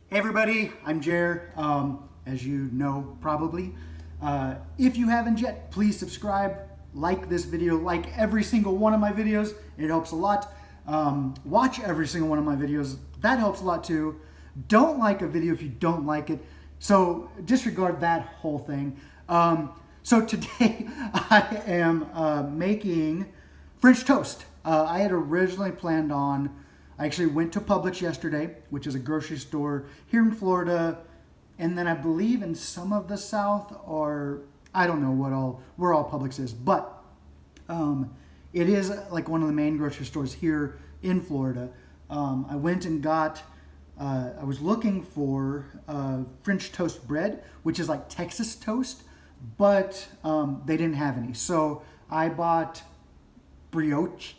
Hey everybody, I'm Jer, as you know probably. If you haven't yet, please subscribe, like this video, like every single one of my videos, it helps a lot. Watch every single one of my videos, that helps a lot too. Don't like a video if you don't like it, so disregard that whole thing. So today I am making French toast. I had originally planned on, I actually went to Publix yesterday, which is a grocery store here in Florida, and then I believe in some of the South, or I don't know where all Publix is, but it is like one of the main grocery stores here in Florida. I went and got, I was looking for French toast bread, which is like Texas toast, but they didn't have any. So I bought brioche.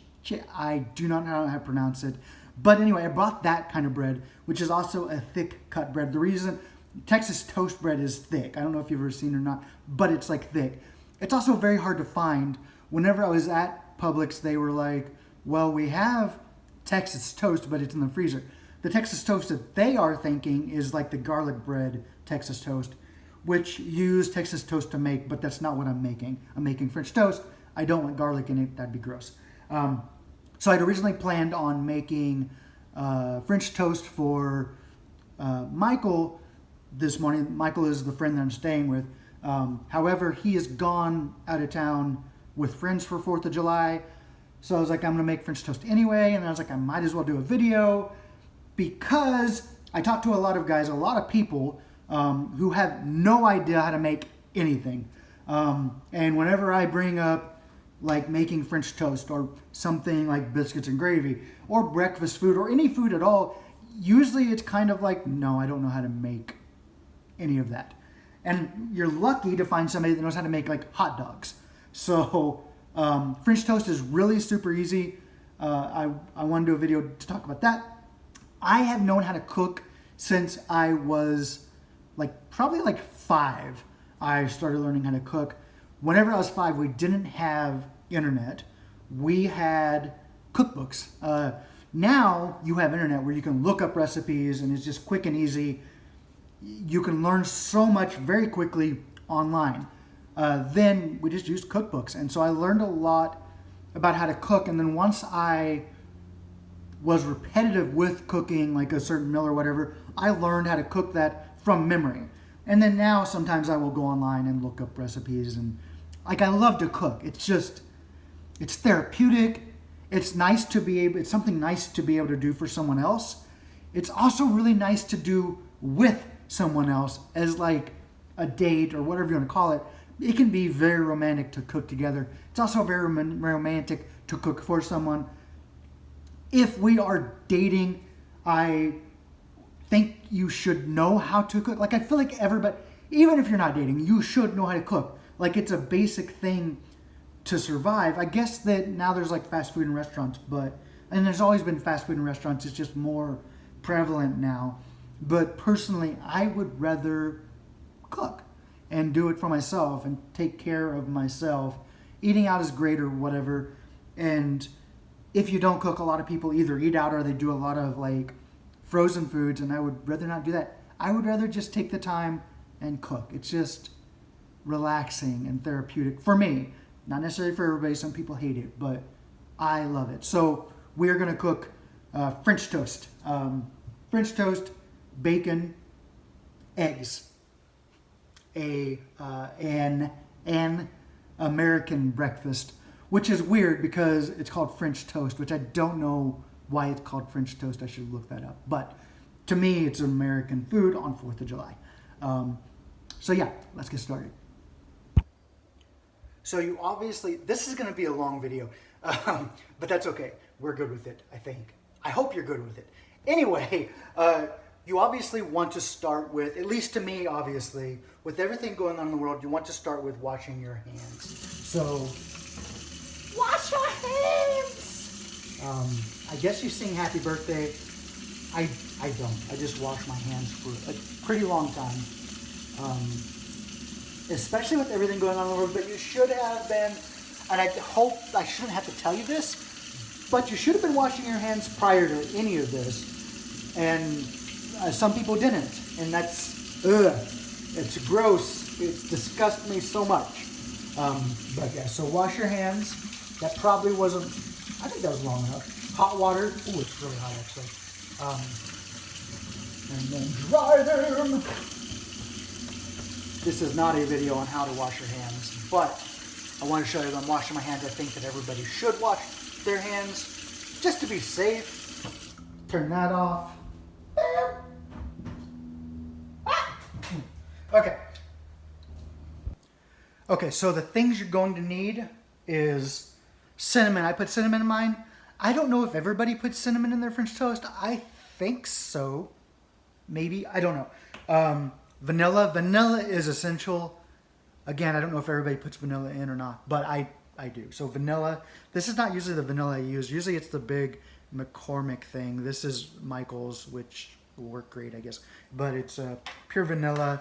I do not know how to pronounce it. But anyway, I bought that kind of bread, which is also a thick cut bread. The reason Texas toast bread is thick, I don't know if you've ever seen it or not, but it's like thick. It's also very hard to find. Whenever I was at Publix, they were like, well, we have Texas toast, but it's in the freezer. The Texas toast that they are thinking is like the garlic bread Texas toast, which you use Texas toast to make, but that's not what I'm making. I'm making French toast. I don't want garlic in it. That'd be gross. So I'd originally planned on making French toast for Michael this morning. Michael is the friend that I'm staying with. However, he has gone out of town with friends for 4th of July. So I was like, I'm going to make French toast anyway. And I was like, I might as well do a video because I talked to a lot of guys, a lot of people who have no idea how to make anything. And whenever I bring up like making French toast or something like biscuits and gravy or breakfast food or any food at all, usually it's kind of like, no, I don't know how to make any of that. And you're lucky to find somebody that knows how to make like hot dogs. So French toast is really super easy. I want to do a video to talk about that. I have known how to cook since I was probably 5. I started learning how to cook. Whenever I was 5, we didn't have internet. We had cookbooks. Now you have internet where you can look up recipes and it's just quick and easy. You can learn so much very quickly online. Then we just used cookbooks. And so I learned a lot about how to cook. And then once I was repetitive with cooking like a certain meal or whatever, I learned how to cook that from memory. And then now sometimes I will go online and look up recipes, and I love to cook. It's therapeutic. It's nice to be able, it's something nice to be able to do for someone else. It's also really nice to do with someone else as like a date or whatever you want to call it. It can be very romantic to cook together. It's also very romantic to cook for someone. If we are dating, I think you should know how to cook. I feel like everybody, even if you're not dating, you should know how to cook. It's a basic thing to survive. I guess that now there's fast food in restaurants, and there's always been fast food in restaurants. It's just more prevalent now. But personally, I would rather cook and do it for myself and take care of myself. Eating out is great or whatever. And if you don't cook, a lot of people either eat out or they do a lot of frozen foods, and I would rather not do that. I would rather just take the time and cook. It's just relaxing and therapeutic for me. Not necessarily for everybody. Some people hate it, but I love it. So we're gonna cook French toast. French toast, bacon, eggs. An American breakfast, which is weird because it's called French toast, which I don't know why it's called French toast. I should look that up. But to me, it's American food on 4th of July. So yeah, let's get started. So you obviously, this is going to be a long video, but that's okay. We're good with it, I think. I hope you're good with it. Anyway, you obviously want to start with, at least to me, obviously, with everything going on in the world, you want to start with washing your hands. So, wash your hands! I guess you sing happy birthday. I don't. I just wash my hands for a pretty long time. Especially with everything going on in the world, but you should have been, and I hope I shouldn't have to tell you this, but you should have been washing your hands prior to any of this. And Some people didn't, and that's, ugh, it's gross. It disgusts me so much. But yeah, so wash your hands. That probably wasn't, I think that was long enough. Hot water. Ooh, it's really hot actually. And then dry them. This is not a video on how to wash your hands, but I want to show you that I'm washing my hands. I think that everybody should wash their hands just to be safe. Turn that off. Okay. Okay, so the things you're going to need is cinnamon. I put cinnamon in mine. I don't know if everybody puts cinnamon in their French toast. I think so. Maybe. I don't know. Vanilla. Vanilla is essential. Again, I don't know if everybody puts vanilla in or not, but I do. So vanilla. This is not usually the vanilla I use. Usually it's the big McCormick thing. This is Michael's, which will work great, I guess. But it's pure vanilla.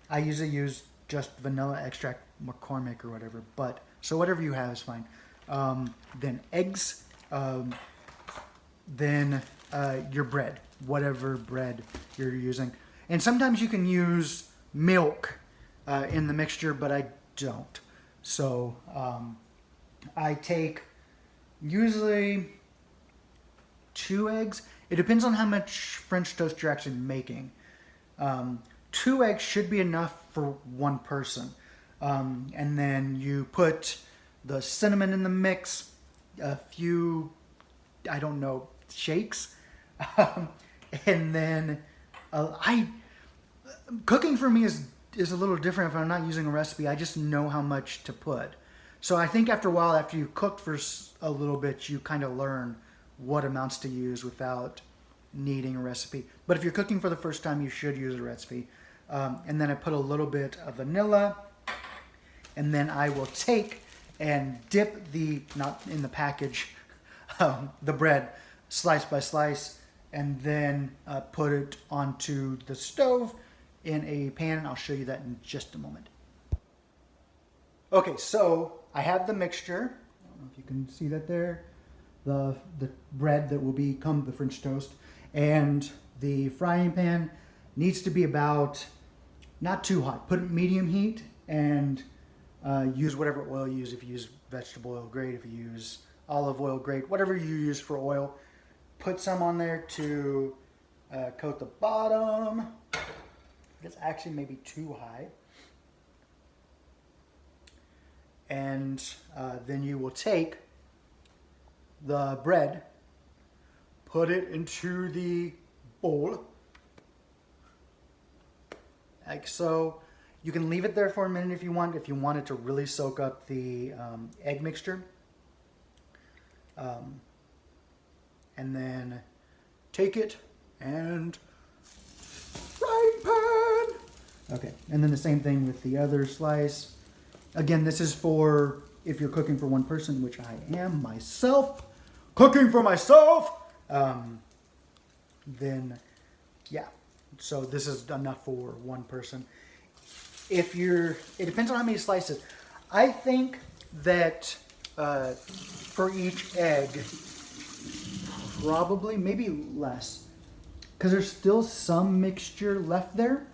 I usually use just vanilla extract McCormick or whatever. But so whatever you have is fine. Then eggs. Then your bread, whatever bread you're using. And sometimes you can use milk in the mixture, but I don't. So I take usually 2 eggs. It depends on how much French toast you're actually making. 2 eggs should be enough for 1 person. And then you put the cinnamon in the mix, a few, I don't know, shakes. And then cooking for me is a little different if I'm not using a recipe. I just know how much to put. So I think after a while, after you cooked for a little bit, you kind of learn what amounts to use without needing a recipe. But if you're cooking for the first time, you should use a recipe. And then I put a little bit of vanilla, and then I will take and dip not in the package, the bread slice by slice, and then put it onto the stove in a pan. I'll show you that in just a moment. Okay, so I have the mixture. I don't know if you can see that there. The bread that will become the French toast. And the frying pan needs to be about, not too hot. Put it medium heat and use whatever oil you use. If you use vegetable oil, great. If you use olive oil, great. Whatever you use for oil. Put some on there to coat the bottom. It's actually maybe too high. And then you will take the bread, put it into the bowl, like so. You can leave it there for a minute if you want it to really soak up the egg mixture. And then take it and frying pan. Okay, and then the same thing with the other slice. Again, this is for if you're cooking for 1 person, which I am myself, cooking for myself. Then, yeah. So this is enough for 1 person. It depends on how many slices. I think that for each egg, probably maybe less, because there's still some mixture left there.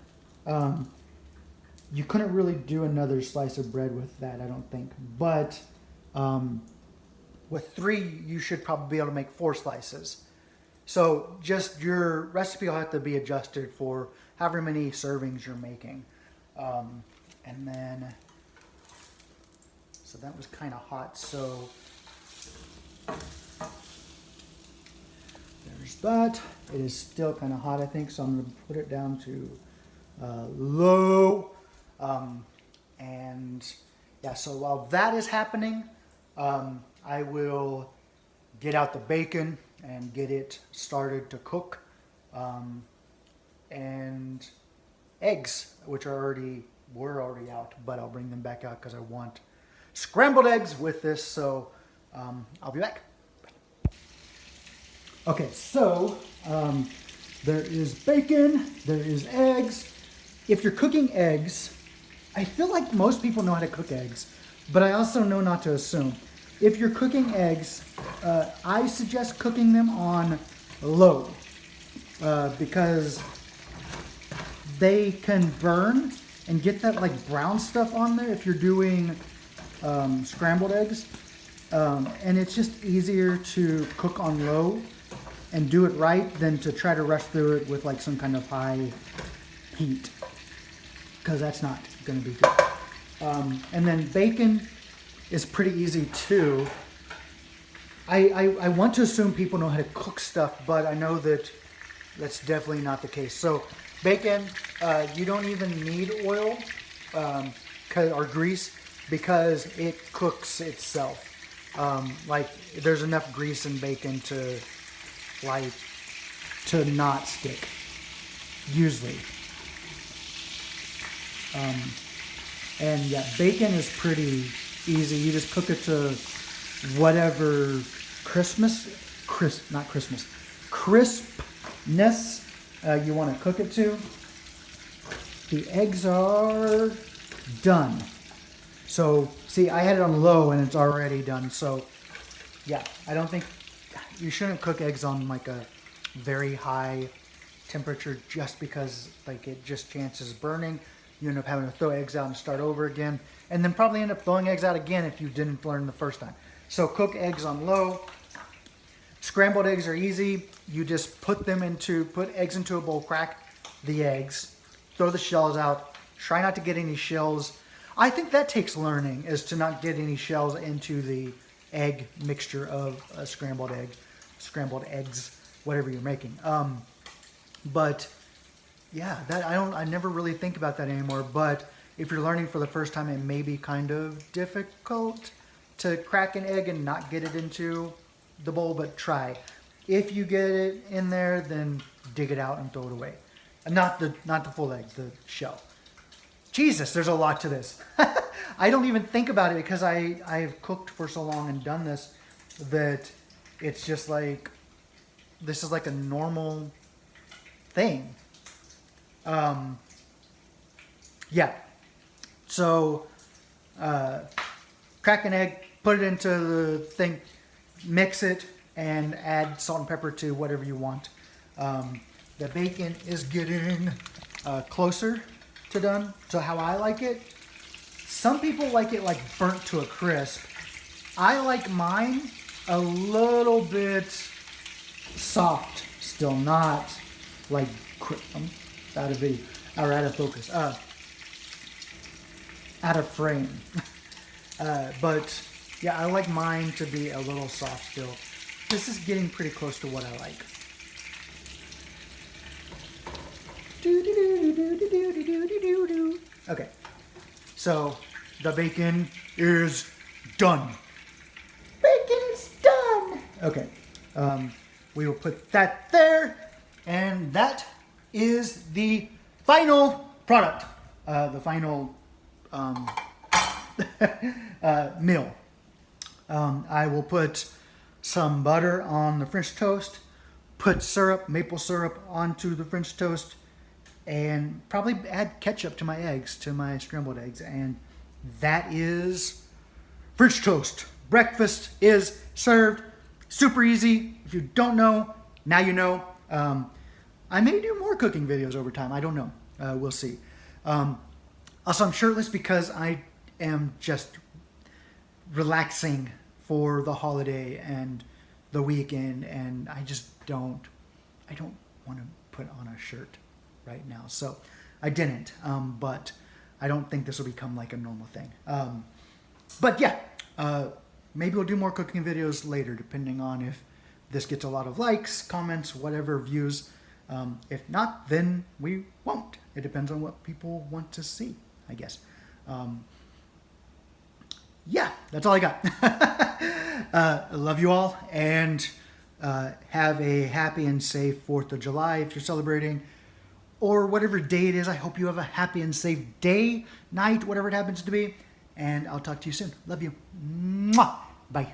You couldn't really do another slice of bread with that, I don't think. But with 3, you should probably be able to make 4 slices. So just your recipe will have to be adjusted for however many servings you're making. And then, so that was kind of hot. So there's that. It is still kind of hot, I think. So I'm going to put it down to low. And yeah, so while that is happening, I will get out the bacon and get it started to cook. And eggs, which were already out, but I'll bring them back out because I want scrambled eggs with this. So I'll be back. Okay, so there is bacon, there is eggs. If you're cooking eggs, I feel like most people know how to cook eggs, but I also know not to assume. If you're cooking eggs, I suggest cooking them on low because they can burn and get that like brown stuff on there if you're doing scrambled eggs. And it's just easier to cook on low and do it right than to try to rush through it with like some kind of high heat, because that's not going to be good. And then bacon is pretty easy too. I want to assume people know how to cook stuff, but I know that that's definitely not the case. So bacon, you don't even need oil or grease because it cooks itself. Like there's enough grease in bacon to not stick, usually. And yeah, bacon is pretty easy. You just cook it to whatever crispness you want to cook it to. The eggs are done. So see, I had it on low and it's already done. So yeah, I don't think you shouldn't cook eggs on like a very high temperature just because like it just chances burning. You end up having to throw eggs out and start over again, and then probably end up throwing eggs out again if you didn't learn the first time. So cook eggs on low. Scrambled eggs are easy. You just put eggs into a bowl, crack the eggs, throw the shells out. Try not to get any shells. I think that takes learning, is to not get any shells into the egg mixture of a scrambled eggs, whatever you're making. But yeah, I never really think about that anymore. But if you're learning for the first time, it may be kind of difficult to crack an egg and not get it into the bowl, but try. If you get it in there, then dig it out and throw it away. Not the full egg, the shell. Jesus, there's a lot to this. I don't even think about it because I've cooked for so long and done this that it's just like, this is like a normal thing. Yeah. So, crack an egg, put it into the thing, mix it, and add salt and pepper to whatever you want. The bacon is getting closer to done, to how I like it. Some people like it like burnt to a crisp. I like mine a little bit soft, still not like out of video, or out of focus, out of frame. But yeah, I like mine to be a little soft still. This is getting pretty close to what I like. Okay, so the bacon is done. Bacon is done. Okay, we will put that there, and that is the final product, the final meal. I will put some butter on the French toast, put syrup, maple syrup onto the French toast, and probably add ketchup to my eggs, to my scrambled eggs. And that is French toast. Breakfast is served. Super easy. If you don't know, now you know. I may do more cooking videos over time. I don't know. We'll see. Also, I'm shirtless because I am just relaxing for the holiday and the weekend, and I don't want to put on a shirt right now. So I didn't, but I don't think this will become like a normal thing. But yeah, maybe we'll do more cooking videos later, depending on if this gets a lot of likes, comments, whatever, views. If not, then we won't. It depends on what people want to see, I guess. Yeah, that's all I got. I love you all, and have a happy and safe 4th of July if you're celebrating, or whatever day it is. I hope you have a happy and safe day, night, whatever it happens to be, and I'll talk to you soon. Love you. Mwah. Bye.